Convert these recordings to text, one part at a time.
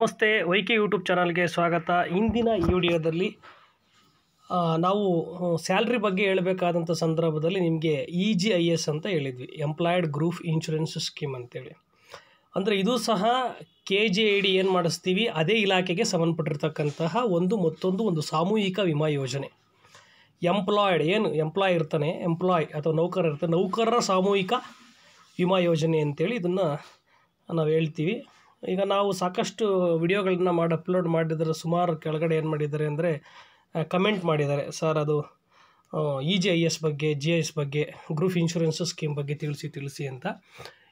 ನಮಸ್ತೆ, YK YouTube ಚಾನಲ್ಗೆ ಸ್ವಾಗತ. ಇಂದಿನ ಈ ವಿಡಿಯೋದಲ್ಲಿ ನಾವು ಸ್ಯಾಲ್ರಿ ಬಗ್ಗೆ ಹೇಳಬೇಕಾದಂಥ ಸಂದರ್ಭದಲ್ಲಿ ನಿಮಗೆ EGIS ಅಂತ ಹೇಳಿದ್ವಿ, ಎಂಪ್ಲಾಯ್ಡ್ ಗ್ರೂಪ್ ಇನ್ಶೂರೆನ್ಸ್ ಸ್ಕೀಮ್ ಅಂತೇಳಿ. ಅಂದರೆ ಇದು ಸಹ KJID ಏನು ಮಾಡಿಸ್ತೀವಿ ಅದೇ ಇಲಾಖೆಗೆ ಸಂಬಂಧಪಟ್ಟಿರ್ತಕ್ಕಂತಹ ಒಂದು ಸಾಮೂಹಿಕ ವಿಮಾ ಯೋಜನೆ. ಎಂಪ್ಲಾಯ್ಡ್ ಏನು ಎಂಪ್ಲಾಯ್ ಇರ್ತಾನೆ, ಎಂಪ್ಲಾಯ್ ಅಥವಾ ನೌಕರ ಇರ್ತಾನೆ, ನೌಕರರ ಸಾಮೂಹಿಕ ವಿಮಾ ಯೋಜನೆ ಅಂತೇಳಿ ಇದನ್ನು ನಾವು ಹೇಳ್ತೀವಿ. ಈಗ ನಾವು ಸಾಕಷ್ಟು ವಿಡಿಯೋಗಳನ್ನ ಅಪ್ಲೋಡ್ ಮಾಡಿದರೆ ಸುಮಾರು ಕೆಳಗಡೆ ಏನು ಮಾಡಿದ್ದಾರೆ ಅಂದರೆ ಕಮೆಂಟ್ ಮಾಡಿದ್ದಾರೆ, ಸರ್ ಅದು EGIS ಬಗ್ಗೆ, GIS ಬಗ್ಗೆ, ಗ್ರೂಪ್ ಇನ್ಶೂರೆನ್ಸ್ ಸ್ಕೀಮ್ ಬಗ್ಗೆ ತಿಳಿಸಿ ಅಂತ.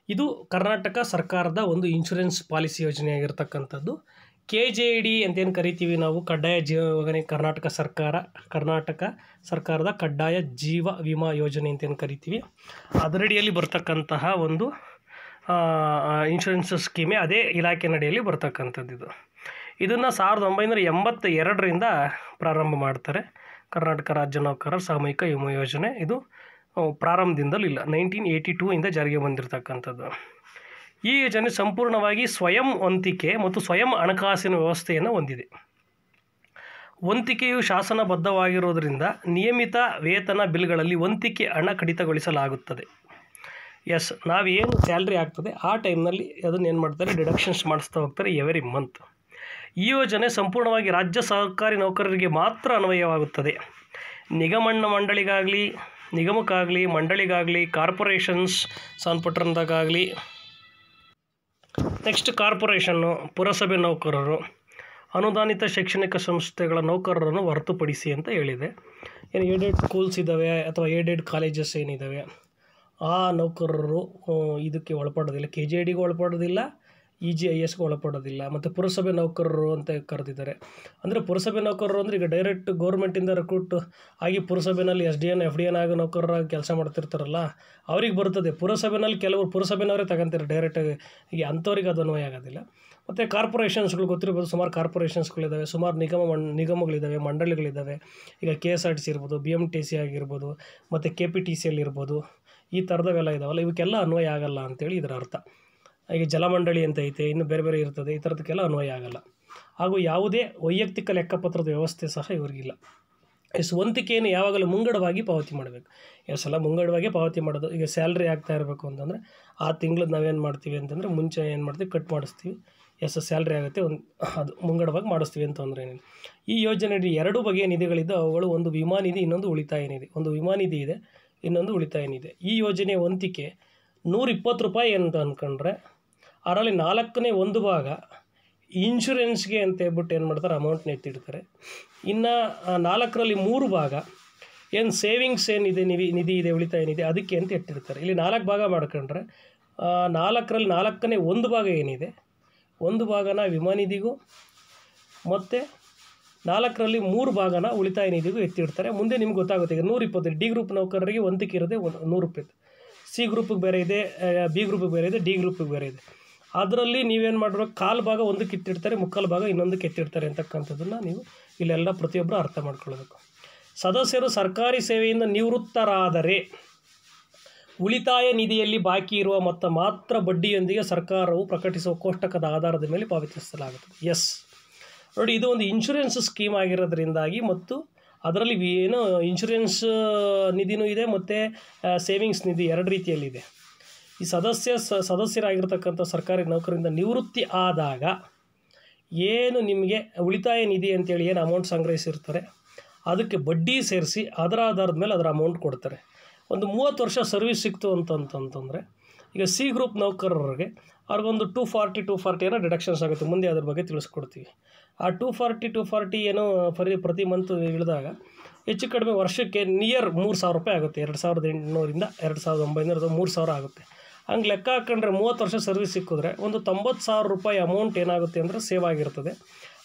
ಇದು ಕರ್ನಾಟಕ ಸರ್ಕಾರದ ಒಂದು ಇನ್ಶೂರೆನ್ಸ್ ಪಾಲಿಸಿ ಯೋಜನೆ ಆಗಿರ್ತಕ್ಕಂಥದ್ದು. KJID ಅಂತೇನು ಕರಿತೀವಿ ನಾವು, ಕಡ್ಡಾಯ ಜೀವ ವಿಮೆ, ಕರ್ನಾಟಕ ಸರ್ಕಾರದ ಕಡ್ಡಾಯ ಜೀವ ವಿಮಾ ಯೋಜನೆ ಅಂತೇನು ಕರಿತೀವಿ, ಅದರಡಿಯಲ್ಲಿ ಬರ್ತಕ್ಕಂತಹ ಒಂದು ಇನ್ಶೂರೆನ್ಸ್ ಸ್ಕೀಮೇ ಅದೇ ಇಲಾಖೆ ನಡೆಯಲ್ಲಿ ಬರ್ತಕ್ಕಂಥದ್ದು. ಇದನ್ನು 1982ರಿಂದ ಪ್ರಾರಂಭ ಮಾಡ್ತಾರೆ. ಕರ್ನಾಟಕ ರಾಜ್ಯ ನೌಕರರ ಸಾಮೂಹಿಕ ವಿಮಾ ಯೋಜನೆ ಇದು ಪ್ರಾರಂಭದಿಂದಲೂ ಇಲ್ಲ, 1982ಇಂದ ಜಾರಿಗೆ ಬಂದಿರತಕ್ಕಂಥದ್ದು. ಈ ಯೋಜನೆ ಸಂಪೂರ್ಣವಾಗಿ ಸ್ವಯಂ ವಂತಿಕೆ ಮತ್ತು ಸ್ವಯಂ ಹಣಕಾಸಿನ ವ್ಯವಸ್ಥೆಯನ್ನು ಹೊಂದಿದೆ. ವಂತಿಕೆಯು ಶಾಸನಬದ್ಧವಾಗಿರುವುದರಿಂದ ನಿಯಮಿತ ವೇತನ ಬಿಲ್ಗಳಲ್ಲಿ ವಂತಿಕೆ ಹಣ ಕಡಿತಗೊಳಿಸಲಾಗುತ್ತದೆ. ನಾವೇನು ಸ್ಯಾಲ್ರಿ ಆಗ್ತದೆ ಆ ಟೈಮ್ನಲ್ಲಿ ಅದನ್ನು ಏನು ಮಾಡ್ತಾರೆ, ಡಿಡಕ್ಷನ್ಸ್ ಮಾಡಿಸ್ತಾ ಹೋಗ್ತಾರೆ ಎವ್ರಿ ಮಂತ್. ಈ ಯೋಜನೆ ಸಂಪೂರ್ಣವಾಗಿ ರಾಜ್ಯ ಸರ್ಕಾರಿ ನೌಕರರಿಗೆ ಮಾತ್ರ ಅನ್ವಯವಾಗುತ್ತದೆ. ನಿಗಮಕ್ಕಾಗಲಿ ಮಂಡಳಿಗಾಗಲಿ ಕಾರ್ಪೊರೇಷನ್ಸ್ ಸಂಪುಟದಾಗಲಿ, ನೆಕ್ಸ್ಟ್ ಕಾರ್ಪೊರೇಷನ್ನು, ಪುರಸಭೆ ನೌಕರರು, ಅನುದಾನಿತ ಶೈಕ್ಷಣಿಕ ಸಂಸ್ಥೆಗಳ ನೌಕರರನ್ನು ಹೊರತುಪಡಿಸಿ ಅಂತ ಹೇಳಿದೆ. ಏನು ಏಡೆಡ್ ಸ್ಕೂಲ್ಸ್ ಇದ್ದಾವೆ ಅಥವಾ ಏಡೆಡ್ ಕಾಲೇಜಸ್ ಏನಿದ್ದಾವೆ ಆ ನೌಕರರು ಇದಕ್ಕೆ ಒಳಪಡೋದಿಲ್ಲ, KJIDಗೂ ಒಳಪಡೋದಿಲ್ಲ, EGISಗೂ ಒಳಪಡೋದಿಲ್ಲ. ಮತ್ತು ಪುರಸಭೆ ನೌಕರರು ಅಂತ ಕರೆದಿದ್ದಾರೆ. ಅಂದರೆ ಪುರಸಭೆ ನೌಕರರು ಅಂದರೆ ಈಗ ಡೈರೆಕ್ಟ್ ಗೌರ್ಮೆಂಟಿಂದ ರಿಕ್ರೂಟ್ ಆಗಿ ಪುರಸಭೆಯಲ್ಲಿ SDN FDN ಆಗಿ ನೌಕರರಾಗಿ ಕೆಲಸ ಮಾಡ್ತಿರ್ತಾರಲ್ಲ ಅವ್ರಿಗೆ ಬರ್ತದೆ. ಪುರಸಭೆಯಲ್ಲಿ ಕೆಲವರು ಪುರಸಭೆನವರೇ ತಗೊಂತಾರೆ ಡೈರೆಕ್ಟಾಗಿ, ಈಗ ಅಂಥವ್ರಿಗೆ ಅದು ಅನ್ವಯ ಆಗೋದಿಲ್ಲ. ಮತ್ತು ಕಾರ್ಪೊರೇಷನ್ಸ್ಗಳು ಗೊತ್ತಿರ್ಬೋದು, ಸುಮಾರು ಕಾರ್ಪೊರೇಷನ್ಸ್ಗಳಿದ್ದಾವೆ, ಸುಮಾರು ನಿಗಮಗಳಿದ್ದಾವೆ, ಮಂಡಳಿಗಳಿದ್ದಾವೆ. ಈಗ KSRTC ಇರ್ಬೋದು, BMTC ಆಗಿರ್ಬೋದು, ಮತ್ತು KPTCL ಇರ್ಬೋದು, ಈ ಥರದವೆಲ್ಲ ಇದಾವಲ್ಲ, ಇವಕ್ಕೆಲ್ಲ ಅನ್ವಯ ಆಗಲ್ಲ ಅಂತೇಳಿ ಇದರ ಅರ್ಥ. ಈಗ ಜಲಮಂಡಳಿ ಅಂತ ಐತೆ, ಇನ್ನು ಬೇರೆ ಬೇರೆ ಇರ್ತದೆ, ಈ ಥರದಕ್ಕೆಲ್ಲ ಅನ್ವಯ ಆಗಲ್ಲ. ಹಾಗೂ ಯಾವುದೇ ವೈಯಕ್ತಿಕ ಲೆಕ್ಕಪತ್ರದ ವ್ಯವಸ್ಥೆ ಸಹ ಇವರಿಗಿಲ್ಲ. ವಂತಿಕೆಯನ್ನು ಯಾವಾಗಲೂ ಮುಂಗಡವಾಗಿ ಪಾವತಿ ಮಾಡಬೇಕು. ಸಲ ಮುಂಗಡವಾಗಿ ಪಾವತಿ ಮಾಡೋದು. ಈಗ ಸ್ಯಾಲ್ರಿ ಆಗ್ತಾ ಇರಬೇಕು ಅಂತಂದರೆ ಆ ತಿಂಗಳದ್ದು ನಾವೇನು ಮಾಡ್ತೀವಿ ಅಂತಂದರೆ ಮುಂಚೆ ಏನು ಮಾಡ್ತೀವಿ, ಕಟ್ ಮಾಡಿಸ್ತೀವಿ. ಸ್ಯಾಲ್ರಿ ಆಗುತ್ತೆ, ಅದು ಮುಂಗಡವಾಗಿ ಮಾಡಿಸ್ತೀವಿ ಅಂತ ಅಂದರೆ ಏನಿಲ್ಲ. ಈ ಯೋಜನೆಯಲ್ಲಿ 2 ಬಗೆಯ ನಿಧಿಗಳಿದ್ದು, ಅವುಗಳು ಒಂದು ವಿಮಾ ನಿಧಿ, ಇನ್ನೊಂದು ಉಳಿತಾಯ ನಿಧಿ. ಒಂದು ವಿಮಾ ನಿಧಿ ಇದೆ, ಇನ್ನೊಂದು ಉಳಿತಾಯ ನಿಧಿ. ಈ ಯೋಜನೆಯ ವಂತಿಕೆ ₹120 ಅಂತ ಅಂದ್ಕೊಂಡ್ರೆ ಅದರಲ್ಲಿ 1/4 ಭಾಗ ಇನ್ಶೂರೆನ್ಸ್ಗೆ ಅಂತ ಹೇಳ್ಬಿಟ್ಟು ಏನು ಮಾಡ್ತಾರೆ, ಅಮೌಂಟ್ನ ಎತ್ತಿಡ್ತಾರೆ. ಇನ್ನು 4/3 ಭಾಗ ಏನು ಸೇವಿಂಗ್ಸ್ ಏನಿದೆ, ನಿಧಿ ಇದೆ, ಉಳಿತಾಯ ನಿಧಿ, ಅದಕ್ಕೆ ಅಂತ ಎತ್ತಿಡ್ತಾರೆ. ಇಲ್ಲಿ 4 ಭಾಗ ಮಾಡ್ಕೊಂಡ್ರೆ 4/4 ಭಾಗ ಏನಿದೆ, 1 ಭಾಗನ ವಿಮಾ ನಿಧಿಗೂ ಮತ್ತು 4/3 ಭಾಗನ ಉಳಿತಾಯ ನಿಧಿಗೂ ಎತ್ತಿಡ್ತಾರೆ. ಮುಂದೆ ನಿಮ್ಗೆ ಗೊತ್ತಾಗುತ್ತೆ. ಈಗ 120 ಡಿ ಗ್ರೂಪ್ ನೌಕರರಿಗೆ ವಂತಿಕೆ ಇರೋದೆ ₹100, C ಗ್ರೂಪಿಗೆ ಬೇರೆ ಇದೆ, B ಗ್ರೂಪಿಗೆ ಬೇರೆ ಇದೆ, D ಗ್ರೂಪಿಗೆ ಬೇರೆ ಇದೆ. ಅದರಲ್ಲಿ ನೀವೇನು ಮಾಡಬೇಕು, 1/4 ಭಾಗ ಒಂದಕ್ಕೆ ಎತ್ತಿಡ್ತಾರೆ, 3/4 ಭಾಗ ಇನ್ನೊಂದಕ್ಕೆ ಎತ್ತಿಡ್ತಾರೆ ಅಂತಕ್ಕಂಥದ್ದನ್ನು ನೀವು ಇಲ್ಲೆಲ್ಲ ಪ್ರತಿಯೊಬ್ಬರು ಅರ್ಥ ಮಾಡ್ಕೊಳ್ಬೇಕು. ಸದಸ್ಯರು ಸರ್ಕಾರಿ ಸೇವೆಯಿಂದ ನಿವೃತ್ತರಾದರೆ ಉಳಿತಾಯ ನಿಧಿಯಲ್ಲಿ ಬಾಕಿ ಇರುವ ಮೊತ್ತ ಮಾತ್ರ ಬಡ್ಡಿಯೊಂದಿಗೆ ಸರ್ಕಾರವು ಪ್ರಕಟಿಸುವ ಕೋಷ್ಟಕದ ಆಧಾರದ ಮೇಲೆ ಪಾವತಿಸಲಾಗುತ್ತದೆ. ನೋಡಿ, ಇದು ಒಂದು ಇನ್ಶೂರೆನ್ಸ್ ಸ್ಕೀಮ್ ಆಗಿರೋದ್ರಿಂದಾಗಿ, ಮತ್ತು ಅದರಲ್ಲಿ ಏನು ಇನ್ಶೂರೆನ್ಸ್ ನಿಧಿನೂ ಇದೆ ಮತ್ತು ಸೇವಿಂಗ್ಸ್ ನಿಧಿ 2 ರೀತಿಯಲ್ಲಿದೆ. ಈ ಸದಸ್ಯರಾಗಿರ್ತಕ್ಕಂಥ ಸರ್ಕಾರಿ ನೌಕರಿಂದ ನಿವೃತ್ತಿ ಆದಾಗ ಏನು ನಿಮಗೆ ಉಳಿತಾಯ ನಿಧಿ ಅಂತೇಳಿ ಏನು ಅಮೌಂಟ್ ಸಂಗ್ರಹಿಸಿರ್ತಾರೆ ಅದಕ್ಕೆ ಬಡ್ಡಿ ಸೇರಿಸಿ ಅದರ ಆಧಾರದ ಮೇಲೆ ಅದರ ಅಮೌಂಟ್ ಕೊಡ್ತಾರೆ. ಒಂದು 30 ವರ್ಷ ಸರ್ವಿಸ್ ಸಿಕ್ತು ಅಂತಂತಂದರೆ ಈಗ C ಗ್ರೂಪ್ ನೌಕರರಿಗೆ ಅವ್ರಿಗೊಂದು 240 ಏನೋ ಡಿಡಕ್ಷನ್ಸ್ ಆಗುತ್ತೆ. ಮುಂದೆ ಅದ್ರ ಬಗ್ಗೆ ತಿಳಿಸ್ಕೊಡ್ತೀವಿ. ಆ 240 ಏನೋ ಪ್ರತಿ ಮಂತ್ ಇಳಿದಾಗ ಹೆಚ್ಚು ಕಡಿಮೆ ವರ್ಷಕ್ಕೆ ನಿಯರ್ ₹3,000 ಆಗುತ್ತೆ. 2800ರಿಂದ 2900 3,000 ಆಗುತ್ತೆ. ಹಂಗೆ ಲೆಕ್ಕ ಹಾಕೊಂಡ್ರೆ 30 ವರ್ಷ ಸರ್ವಿಸ್ ಸಿಕ್ಕಿದ್ರೆ ಒಂದು ₹90,000 ಅಮೌಂಟ್ ಏನಾಗುತ್ತೆ ಅಂದರೆ ಸೇವ್ ಆಗಿರ್ತದೆ.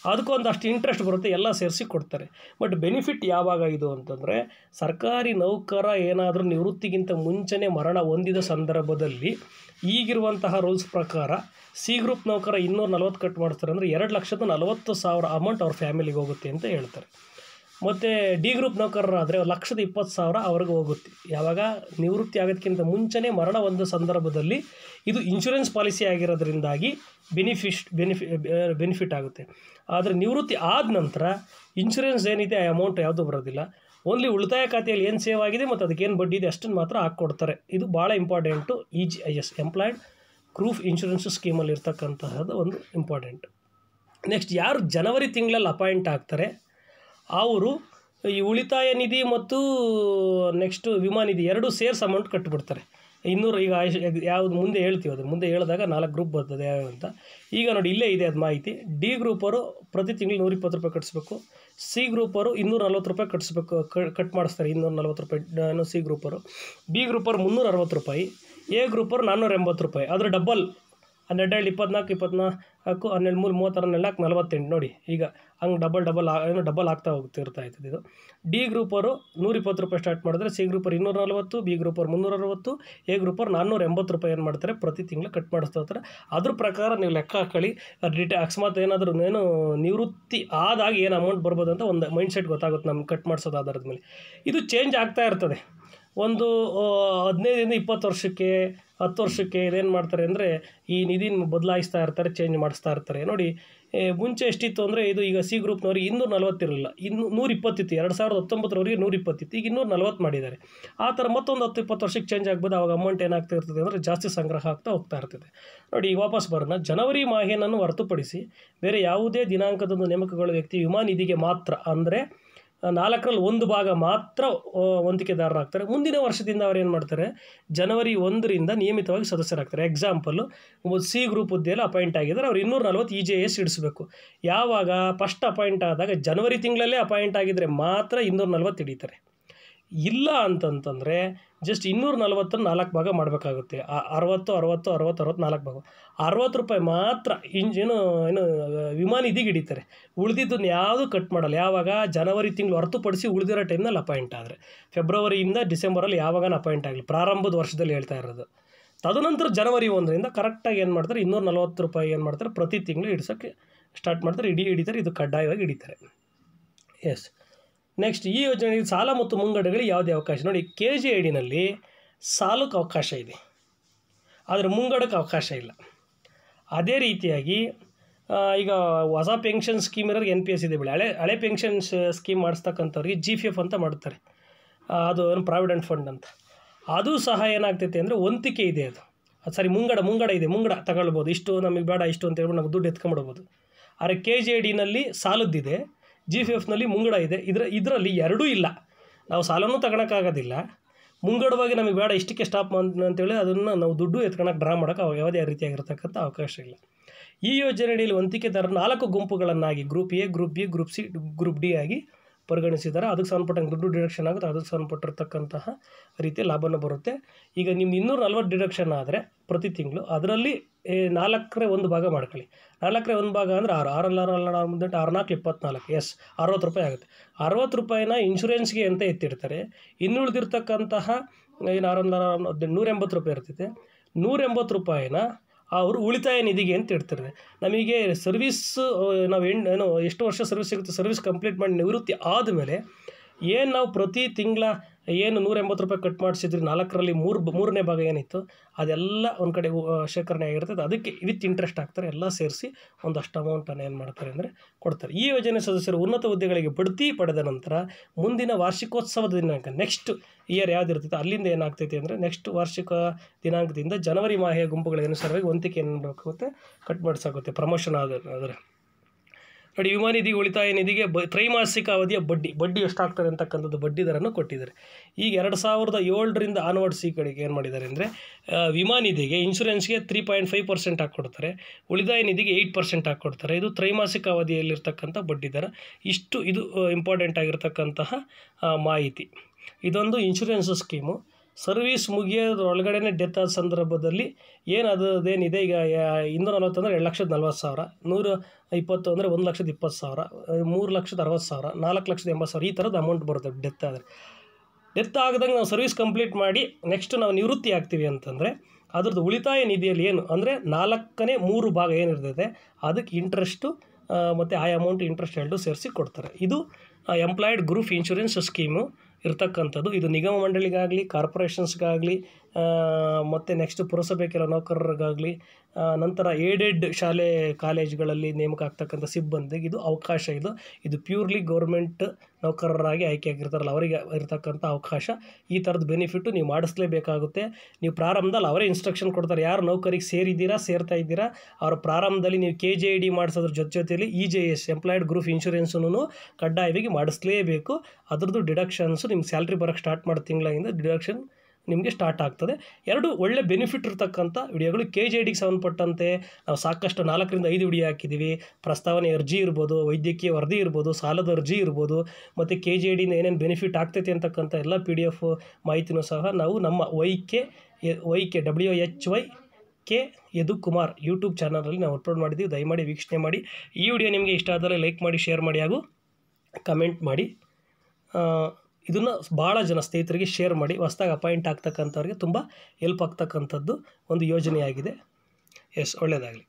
ಅದಕ್ಕೊಂದಷ್ಟು ಇಂಟ್ರೆಸ್ಟ್ ಬರುತ್ತೆ, ಎಲ್ಲ ಸೇರಿಸಿ ಕೊಡ್ತಾರೆ. ಬಟ್ ಬೆನಿಫಿಟ್ ಯಾವಾಗ ಇದು ಅಂತಂದರೆ, ಸರ್ಕಾರಿ ನೌಕರ ಏನಾದರೂ ನಿವೃತ್ತಿಗಿಂತ ಮುಂಚೆನೇ ಮರಣ ಹೊಂದಿದ ಸಂದರ್ಭದಲ್ಲಿ ಈಗಿರುವಂತಹ ರೂಲ್ಸ್ ಪ್ರಕಾರ C ಗ್ರೂಪ್ ನೌಕರ 240 ಕಟ್ ಮಾಡ್ತಾರೆ ಅಂದರೆ 2,40,40,000 ಅಮೌಂಟ್ ಅವ್ರ ಫ್ಯಾಮಿಲಿಗೆ ಹೋಗುತ್ತೆ ಅಂತ ಹೇಳ್ತಾರೆ. ಮತ್ತು ಡಿ ಗ್ರೂಪ್ ನೌಕರರಾದರೆ 1,20,000 ಅವ್ರಿಗೆ ಹೋಗುತ್ತೆ. ಯಾವಾಗ ನಿವೃತ್ತಿ ಆಗೋದಕ್ಕಿಂತ ಮುಂಚೆನೇ ಮರಣ ಒಂದು ಸಂದರ್ಭದಲ್ಲಿ ಇದು ಇನ್ಶೂರೆನ್ಸ್ ಪಾಲಿಸಿ ಆಗಿರೋದ್ರಿಂದಾಗಿ ಬೆನಿಫಿಟ್ ಆಗುತ್ತೆ. ಆದರೆ ನಿವೃತ್ತಿ ಆದ ನಂತರ ಇನ್ಶೂರೆನ್ಸ್ ಏನಿದೆ ಆ ಅಮೌಂಟ್ ಯಾವುದೂ ಬರೋದಿಲ್ಲ. ಓನ್ಲಿ ಉಳಿತಾಯ ಖಾತೆಯಲ್ಲಿ ಏನು ಸೇವ್ ಆಗಿದೆ ಮತ್ತು ಅದಕ್ಕೇನು ಬಡ್ಡಿ ಇದೆ ಅಷ್ಟನ್ನು ಮಾತ್ರ ಹಾಕ್ಕೊಡ್ತಾರೆ. ಇದು ಭಾಳ important. EGIS employed group insurance ಸ್ಕೀಮಲ್ಲಿ ಇರ್ತಕ್ಕಂತಹದ್ದು ಒಂದು ಇಂಪಾರ್ಟೆಂಟ್. ನೆಕ್ಸ್ಟ್, ಯಾರು ಜನವರಿ ತಿಂಗಳಲ್ಲಿ ಅಪಾಯಿಂಟ್ ಆಗ್ತಾರೆ ಅವರು ಈ ಉಳಿತಾಯ ನಿಧಿ ಮತ್ತು ನೆಕ್ಸ್ಟು ವಿಮಾ ನಿಧಿ ಎರಡೂ ಸೇರ್ಸ್ ಅಮೌಂಟ್ ಕಟ್ಟಿಬಿಡ್ತಾರೆ. 200 ಈಗ ಯಾವುದು ಮುಂದೆ ಹೇಳ್ತೀವಿ, ಅದು ಮುಂದೆ ಹೇಳಿದಾಗ 4 ಗ್ರೂಪ್ ಬರ್ತದೆ ಯಾವ್ಯಾವ ಅಂತ. ಈಗ ನೋಡಿ ಇಲ್ಲೇ ಇದೆ ಅದು ಮಾಹಿತಿ. ಡಿ ಗ್ರೂಪರು ಪ್ರತಿ ತಿಂಗಳು 120 ರೂಪಾಯಿ ಕಟ್ಟಿಸ್ಬೇಕು. ಸಿ ಗ್ರೂಪರು 240 ರೂಪಾಯಿ ಕಟ್ಟಿಸ್ಬೇಕು, ಕಟ್ ಮಾಡಿಸ್ತಾರೆ 240 ರೂಪಾಯಿ ಸಿ ಗ್ರೂಪರು. ಬಿ ಗ್ರೂಪರು 360 ರೂಪಾಯಿ. ಎ ಗ್ರೂಪರು 480 ರೂಪಾಯಿ. ಅದರ ಡಬ್ಬಲ್ 12, 24, 24, 12, 3, 32, 4, 48 ನೋಡಿ. ಈಗ ಹಂಗೆ ಡಬಲ್ ಆಗ್ತಾ ಇರ್ತೈತೆ ಇದು. ಡಿ ಗ್ರೂಪರು 120 ರೂಪಾಯಿ ಸ್ಟಾರ್ಟ್ ಮಾಡಿದ್ರೆ, ಸಿ ಗ್ರೂಪರ್ 240, ಬಿ ಗ್ರೂಪರ್ 360, ಎ ಗ್ರೂಪರ್ 480 ರೂಪಾಯಿ ಏನು ಮಾಡ್ತಾರೆ ಪ್ರತಿ ತಿಂಗಳು ಕಟ್ ಮಾಡಿಸ್ತಾ ಇರ್ತಾರೆ. ಅದ್ರ ಪ್ರಕಾರ ನೀವು ಲೆಕ್ಕ ಹಾಕೊಳ್ಳಿ. ಅಕಸ್ಮಾತ್ ಏನಾದರೂ ನಿವೃತ್ತಿ ಆದಾಗ ಏನು ಅಮೌಂಟ್ ಬರ್ಬೋದು ಅಂತ ಒಂದು ಮೈಂಡ್ ಸೆಟ್ ಗೊತ್ತಾಗುತ್ತೆ ನಮ್ಗೆ ಕಟ್ ಮಾಡಿಸೋದು ಆಧಾರದ ಮೇಲೆ. ಇದು ಚೇಂಜ್ ಆಗ್ತಾ ಇರ್ತದೆ. ಒಂದು 15 20 ವರ್ಷಕ್ಕೆ 10 ವರ್ಷಕ್ಕೆ ಇದೇನು ಮಾಡ್ತಾರೆ ಅಂದರೆ ಈ ನಿಧಿನ ಬದಲಾಯಿಸ್ತಾ ಇರ್ತಾರೆ, ಚೇಂಜ್ ಮಾಡಿಸ್ತಾ ಇರ್ತಾರೆ. ನೋಡಿ ಮುಂಚೆ ಎಷ್ಟಿತ್ತು ಅಂದರೆ ಇದು ಈಗ ಸಿ ಗ್ರೂಪ್ನವ್ರಿಗೆ 240 ಇರಲಿಲ್ಲ, 120 ಇತ್ತು. 2019ರವರೆಗೆ 120 ಇತ್ತು, ಈಗ 240 ಮಾಡಿದ್ದಾರೆ. ಆ ಥರ ಮತ್ತೊಂದು 10-20 ವರ್ಷಕ್ಕೆ ಚೇಂಜ್ ಆಗ್ಬೋದು. ಆವಾಗ ಅಮೌಂಟ್ ಏನಾಗ್ತಾ ಇರ್ತದೆ ಅಂದರೆ ಜಾಸ್ತಿ ಸಂಗ್ರಹ ಆಗ್ತಾ ಹೋಗ್ತಾ ಇರ್ತದೆ. ನೋಡಿ ಈಗ ವಾಪಸ್ ಬರೋಣ. ಜನವರಿ ಮಾಹೆಯನ್ನು ಹೊರತುಪಡಿಸಿ ಬೇರೆ ಯಾವುದೇ ದಿನಾಂಕದಂದು ನೇಮಕಗೊಳ್ಳುವ ವ್ಯಕ್ತಿ ವಿಮಾ ನಿಧಿಗೆ ಮಾತ್ರ ಅಂದರೆ 4ರಲ್ಲಿ 1 ಭಾಗ ಮಾತ್ರ ವಂತಿಕೆದಾರರಾಗ್ತಾರೆ. ಮುಂದಿನ ವರ್ಷದಿಂದ ಅವ್ರು ಏನು ಮಾಡ್ತಾರೆ, ಜನವರಿ 1ರಿಂದ ನಿಯಮಿತವಾಗಿ ಸದಸ್ಯರಾಗ್ತಾರೆ. ಎಕ್ಸಾಂಪಲ್ಲು ಸಿ ಗ್ರೂಪ್ ಹುದ್ದೆಯಲ್ಲಿ ಅಪಾಯಿಂಟ್ ಆಗಿದ್ದಾರೆ, ಅವ್ರು 240 EJS ಇಡಿಸಬೇಕು. ಯಾವಾಗ ಫಸ್ಟ್ ಅಪಾಯಿಂಟ್ ಆದಾಗ ಜನವರಿ ತಿಂಗಳಲ್ಲೇ ಅಪಾಯಿಂಟ್ ಆಗಿದ್ದರೆ ಮಾತ್ರ 240 ಹಿಡಿತಾರೆ. ಇಲ್ಲ ಅಂತಂತಂದರೆ ಜಸ್ಟ್ 240 4 ಭಾಗ ಮಾಡಬೇಕಾಗುತ್ತೆ. 60 60 60 60 4 ಭಾಗ 60 ರೂಪಾಯಿ ಮಾತ್ರ ಏನು ವಿಮಾ ನಿಧಿಗೆ ಹಿಡಿತಾರೆ. ಉಳಿದಿದ್ದನ್ನು ಯಾವುದೂ ಕಟ್ ಮಾಡಲ್ಲ. ಯಾವಾಗ ಜನವರಿ ತಿಂಗಳು ಹೊರತುಪಡಿಸಿ ಉಳಿದಿರೋ ಟೈಮ್ನಲ್ಲಿ ಅಪಾಯಿಂಟ್ ಆದರೆ, ಫೆಬ್ರವರಿಯಿಂದ ಡಿಸೆಂಬರಲ್ಲಿ ಯಾವಾಗ ಅಪಾಯಿಂಟ್ ಆಗಲಿ, ಪ್ರಾರಂಭದ ವರ್ಷದಲ್ಲಿ ಹೇಳ್ತಾ ಇರೋದು. ತದನಂತರ ಜನವರಿ 1ರಿಂದ ಕರೆಕ್ಟಾಗಿ ಏನು ಮಾಡ್ತಾರೆ 240 ರೂಪಾಯಿ ಏನು ಮಾಡ್ತಾರೆ ಪ್ರತಿ ತಿಂಗಳು ಹಿಡಿಸೋಕ್ಕೆ ಸ್ಟಾರ್ಟ್ ಮಾಡ್ತಾರೆ. ಹಿಡಿತಾರೆ. ಇದು ಕಡ್ಡಾಯವಾಗಿ ಹಿಡಿತಾರೆ. ಎಸ್. ನೆಕ್ಸ್ಟ್, ಈ ಯೋಜನೆಗೆ ಸಾಲ ಮತ್ತು ಮುಂಗಡೆಗಳಿಗೆ ಯಾವುದೇ ಅವಕಾಶ. ನೋಡಿ KGIDನಲ್ಲಿ ಸಾಲಕ್ಕೆ ಅವಕಾಶ ಇದೆ, ಆದರೆ ಮುಂಗಡಕ್ಕೆ ಅವಕಾಶ ಇಲ್ಲ. ಅದೇ ರೀತಿಯಾಗಿ ಈಗ ಹೊಸ ಪೆನ್ಷನ್ ಸ್ಕೀಮ್ ಇರೋರಿಗೆ NPS ಇದೆ ಬಿಡಿ. ಹಳೆ ಪೆನ್ಷನ್ ಸ್ಕೀಮ್ ಮಾಡಿಸ್ತಕ್ಕಂಥವ್ರಿಗೆ GPF ಅಂತ ಮಾಡ್ತಾರೆ, ಅದು ಪ್ರಾವಿಡೆಂಟ್ ಫಂಡ್ ಅಂತ. ಅದು ಸಹ ಏನಾಗ್ತೈತೆ ಅಂದರೆ ವಂತಿಕೆ ಇದೆ. ಅದು ಮುಂಗಡ ಇದೆ, ಮುಂಗಡ ತಗೊಳ್ಬೋದು. ಇಷ್ಟು ನಮಗೆ ಬೇಡ ಇಷ್ಟು ಅಂತ ಹೇಳ್ಬಿಟ್ಟು ನಾವು ದುಡ್ಡು ಎತ್ಕೊಂಡ್ಬಿಡ್ಬೋದು. ಆದರೆ KGIDನಲ್ಲಿ ಸಾಲದ್ದಿದೆ, GPFನಲ್ಲಿ ಮುಂಗಡ ಇದೆ. ಇದರಲ್ಲಿ ಎರಡೂ ಇಲ್ಲ. ನಾವು ಸಾಲನೂ ತಗೊಳಕ್ಕಾಗೋದಿಲ್ಲ, ಮುಂಗಡವಾಗಿ ನಮಗೆ ಬೇಡ ಇಷ್ಟಕ್ಕೆ ಸ್ಟಾಪ್ ಅಂತೇಳಿ ಅದನ್ನು ನಾವು ದುಡ್ಡು ಎತ್ಕೊಳಕ್ಕೆ ಡ್ರಾ ಮಾಡೋಕ್ಕೆ ಯಾವುದೇ ರೀತಿಯಾಗಿರ್ತಕ್ಕಂಥ ಅವಕಾಶ ಇಲ್ಲ. ಈ ಯೋಜನೆಯಲ್ಲಿ ವಂತಿಕೆದಾರರು 4 ಗುಂಪುಗಳನ್ನಾಗಿ group A, group B, group C, group D ಆಗಿ ಪರಿಗಣಿಸಿದ್ದಾರೆ. ಅದಕ್ಕೆ ಸಂಬಂಧಪಟ್ಟಂಗೆ ದುಡ್ಡು ಡಿಡಕ್ಷನ್ ಆಗುತ್ತೆ, ಅದಕ್ಕೆ ಸಂಬಂಧಪಟ್ಟಿರ್ತಕ್ಕಂತಹ ರೀತಿಯ ಲಾಭನೂ ಬರುತ್ತೆ. ಈಗ ನಿಮ್ದು 240 ಡಿಡಕ್ಷನ್ ಆದರೆ ಪ್ರತಿ ತಿಂಗಳು ಅದರಲ್ಲಿ 4ರ 1 ಭಾಗ ಮಾಡ್ಕೊಳ್ಳಿ. 4ರ 1 ಭಾಗ ಅಂದರೆ 6 6 4 24 ಎಸ್ 60 ರೂಪಾಯಿ ಆಗುತ್ತೆ. 60 ರೂಪಾಯಿನ ಇನ್ಶೂರೆನ್ಸ್ಗೆ ಅಂತ ಎತ್ತಿಡ್ತಾರೆ. ಇನ್ನು ಉಳಿದಿರ್ತಕ್ಕಂತಹ 180 ರೂಪಾಯಿ ಇರ್ತೈತೆ. 180 ರೂಪಾಯಿನ ಅವರು ಉಳಿತಾಯ ನಿಧಿಗೆ ಅಂತ ಇಡ್ತಾರೆ. ನಮಗೆ ಸರ್ವಿಸ್ಸು ನಾವು ಎಷ್ಟು ವರ್ಷ ಸರ್ವಿಸ್ ಸಿಗುತ್ತೆ, ಸರ್ವಿಸ್ ಕಂಪ್ಲೀಟ್ ಮಾಡಿ ನಿವೃತ್ತಿ ಆದಮೇಲೆ ಏನು ನಾವು ಪ್ರತಿ ತಿಂಗಳ ಏನು 180 ರೂಪಾಯಿ ಕಟ್ ಮಾಡಿಸಿದ್ರಿ, 4ರಲ್ಲಿ 3ನೇ ಭಾಗ ಏನಿತ್ತು ಅದೆಲ್ಲ ಒಂದು ಕಡೆ ಶೇಖರಣೆ ಆಗಿರ್ತದೆ. ಅದಕ್ಕೆ ವಿತ್ ಇಂಟ್ರೆಸ್ಟ್ ಹಾಕ್ತಾರೆ. ಎಲ್ಲ ಸೇರಿಸಿ ಒಂದಷ್ಟು ಅಮೌಂಟನ್ನು ಏನು ಮಾಡ್ತಾರೆ ಅಂದರೆ ಕೊಡ್ತಾರೆ. ಈ ಯೋಜನೆ ಸದಸ್ಯರು ಉನ್ನತ ಹುದ್ದೆಗಳಿಗೆ ಬಡ್ತಿ ಪಡೆದ ನಂತರ ಮುಂದಿನ ವಾರ್ಷಿಕೋತ್ಸವದ ದಿನಾಂಕ ನೆಕ್ಸ್ಟ್ ಇಯರ್ ಯಾವ್ದು ಇರ್ತೈತೆ ಅಲ್ಲಿಂದ ಏನಾಗ್ತೈತೆ ಅಂದರೆ ನೆಕ್ಸ್ಟ್ ವಾರ್ಷಿಕ ದಿನಾಂಕದಿಂದ ಜನವರಿ ಮಾಹೆಯ ಗುಂಪುಗಳಿಗೆ ಅನುಸಾರವಾಗಿ ವಂತಿಕೆ ಏನು ಮಾಡಬೇಕಾಗುತ್ತೆ, ಕಟ್ ಮಾಡಿಸಾಗುತ್ತೆ. ಪ್ರಮೋಷನ್ ಆದರೆ ನೋಡಿ ವಿಮಾ ನಿಧಿ ಉಳಿತಾಯ ನಿಧಿಗೆ ತ್ರೈಮಾಸಿಕ ಅವಧಿಯ ಬಡ್ಡಿ ಎಷ್ಟಾಗ್ತದೆ ಅಂತಕ್ಕಂಥದ್ದು ಬಡ್ಡಿ ದರನ್ನು ಕೊಟ್ಟಿದ್ದಾರೆ. ಈಗ 2007ರಿಂದ ಆನ್ವರ್ಡ್ಸ್ ಈ ಕಡೆಗೆ ಏನು ಮಾಡಿದ್ದಾರೆ ಅಂದರೆ ವಿಮಾ ನಿಧಿಗೆ ಇನ್ಶೂರೆನ್ಸ್ಗೆ 3.5% ಹಾಕ್ಕೊಡ್ತಾರೆ, ಉಳಿತಾಯ ನಿಧಿಗೆ 8% ಹಾಕ್ಕೊಡ್ತಾರೆ. ಇದು ತ್ರೈಮಾಸಿಕ ಅವಧಿಯಲ್ಲಿರ್ತಕ್ಕಂಥ ಬಡ್ಡಿ ದರ. ಇದು ಇಂಪಾರ್ಟೆಂಟ್ ಆಗಿರ್ತಕ್ಕಂತಹ ಮಾಹಿತಿ. ಇದೊಂದು ಇನ್ಶೂರೆನ್ಸ್ ಸ್ಕೀಮು. ಸರ್ವೀಸ್ ಮುಗಿಯೋದ್ರೊಳಗಡೆ ಡೆತ್ ಆದ ಸಂದರ್ಭದಲ್ಲಿ ಅದೇನಿದೆ ಈಗ 240 ಅಂದರೆ 2,40,000, 120 ಅಂದರೆ 1,20,000, 3,60,000, 4,80,000 ಈ ಥರದ ಅಮೌಂಟ್ ಬರುತ್ತೆ ಡೆತ್ ಆದರೆ. ಡೆತ್ ಆಗದಂಗೆ ನಾವು ಸರ್ವಿಸ್ ಕಂಪ್ಲೀಟ್ ಮಾಡಿ ನೆಕ್ಸ್ಟ್ ನಾವು ನಿವೃತ್ತಿ ಆಗ್ತೀವಿ ಅಂತಂದರೆ ಅದ್ರದ್ದು ಉಳಿತಾಯ ನಿಧಿಯಲ್ಲಿ ಏನು ಅಂದರೆ 4ನೇ 3 ಭಾಗ ಏನಿರ್ತದೆ ಅದಕ್ಕೆ ಇಂಟ್ರೆಸ್ಟು ಮತ್ತು ಆ ಅಮೌಂಟ್ ಇಂಟ್ರೆಸ್ಟ್ ಎರಡು ಸೇರಿಸಿ ಕೊಡ್ತಾರೆ. ಇದು ಎಂಪ್ಲಾಯ್ಡ್ ಗ್ರೂಪ್ ಇನ್ಶೂರೆನ್ಸ್ ಸ್ಕೀಮು ಇರ್ತಕ್ಕಂಥದ್ದು. ಇದು ನಿಗಮ ಮಂಡಳಿಗಾಗಲಿ, ಕಾರ್ಪೊರೇಷನ್ಸ್ಗಾಗಲಿ, ಮತ್ತು ನೆಕ್ಸ್ಟ್ ಪುರಸಭೆ ಕೆಲವು ನೌಕರರಿಗಾಗಲಿ, ನಂತರ ಏಡೆಡ್ ಶಾಲೆ ಕಾಲೇಜುಗಳಲ್ಲಿ ನೇಮಕ ಆಗ್ತಕ್ಕಂಥ ಸಿಬ್ಬಂದಿಗೆ ಇದು ಅವಕಾಶ. ಇದು ಪ್ಯೂರ್ಲಿ ಗೌರ್ಮೆಂಟ್ ನೌಕರರಾಗಿ ಆಯ್ಕೆಯಾಗಿರ್ತಾರಲ್ಲ ಅವರಿಗೆ ಇರತಕ್ಕಂಥ ಅವಕಾಶ. ಈ ಥರದ ಬೆನಿಫಿಟ್ಟು ನೀವು ಮಾಡಿಸ್ಲೇಬೇಕಾಗುತ್ತೆ. ನೀವು ಪ್ರಾರಂಭದಲ್ಲಿ ಅವರೇ ಇನ್ಸ್ಟ್ರಕ್ಷನ್ ಕೊಡ್ತಾರೆ, ಯಾರು ನೌಕರಿಗೆ ಸೇರ್ತಾ ಇದ್ದೀರಾ ಅವರ ಪ್ರಾರಂಭದಲ್ಲಿ ನೀವು KJID ಮಾಡಿಸೋದ್ರ ಜೊತೆಯಲ್ಲಿ EJS ಎಂಪ್ಲಾಯ್ಡ್ ಗ್ರೂಪ್ ಇನ್ಶೂರೆನ್ಸನ್ನು ಕಡ್ಡಾಯವಾಗಿ ಮಾಡಿಸ್ಲೇಬೇಕು. ಅದ್ರದ್ದು ಡಿಡಕ್ಷನ್ಸು ನಿಮ್ಗೆ ಸ್ಯಾಲ್ರಿ ಬರೋಕ್ಕೆ ಸ್ಟಾರ್ಟ್ ಮಾಡೋ ತಿಂಗಳಿಂದ ಡಿಡಕ್ಷನ್ ನಿಮಗೆ ಸ್ಟಾರ್ಟ್ ಆಗ್ತದೆ. ಎರಡು ಒಳ್ಳೆ ಬೆನಿಫಿಟ್ ಇರ್ತಕ್ಕಂಥ ವಿಡಿಯೋಗಳು. KJIDಗೆ ಸಂಬಂಧಪಟ್ಟಂತೆ ನಾವು ಸಾಕಷ್ಟು 4 ರಿಂದ 5 ವಿಡಿಯೋ ಹಾಕಿದ್ದೀವಿ. ಪ್ರಸ್ತಾವನೆ ಅರ್ಜಿ ಇರ್ಬೋದು, ವೈದ್ಯಕೀಯ ವರದಿ ಇರ್ಬೋದು, ಸಾಲದ ಅರ್ಜಿ ಇರ್ಬೋದು, ಮತ್ತು KJIDಯಿಂದ ಏನೇನು ಬೆನಿಫಿಟ್ ಆಗ್ತೈತೆ ಅಂತಕ್ಕಂಥ ಎಲ್ಲ PDF ಮಾಹಿತಿನೂ ಸಹ ನಾವು ನಮ್ಮ WHYK ಯದುಕುಮಾರ್ ಯೂಟ್ಯೂಬ್ ಚಾನಲಲ್ಲಿ ನಾವು ಅಪ್ಲೋಡ್ ಮಾಡಿದ್ದೀವಿ. ದಯಮಾಡಿ ವೀಕ್ಷಣೆ ಮಾಡಿ. ಈ ವಿಡಿಯೋ ನಿಮಗೆ ಇಷ್ಟ ಆದರೆ ಲೈಕ್ ಮಾಡಿ, ಶೇರ್ ಮಾಡಿ ಹಾಗೂ ಕಮೆಂಟ್ ಮಾಡಿ. ಇದನ್ನು ಭಾಳ ಜನ ಸ್ನೇಹಿತರಿಗೆ ಶೇರ್ ಮಾಡಿ. ಹೊಸದಾಗಿ ಅಪಾಯಿಂಟ್ ಆಗ್ತಕ್ಕಂಥವ್ರಿಗೆ ತುಂಬ ಹೆಲ್ಪ್ ಆಗ್ತಕ್ಕಂಥದ್ದು ಒಂದು ಯೋಜನೆಯಾಗಿದೆ. ಒಳ್ಳೆಯದಾಗಲಿ.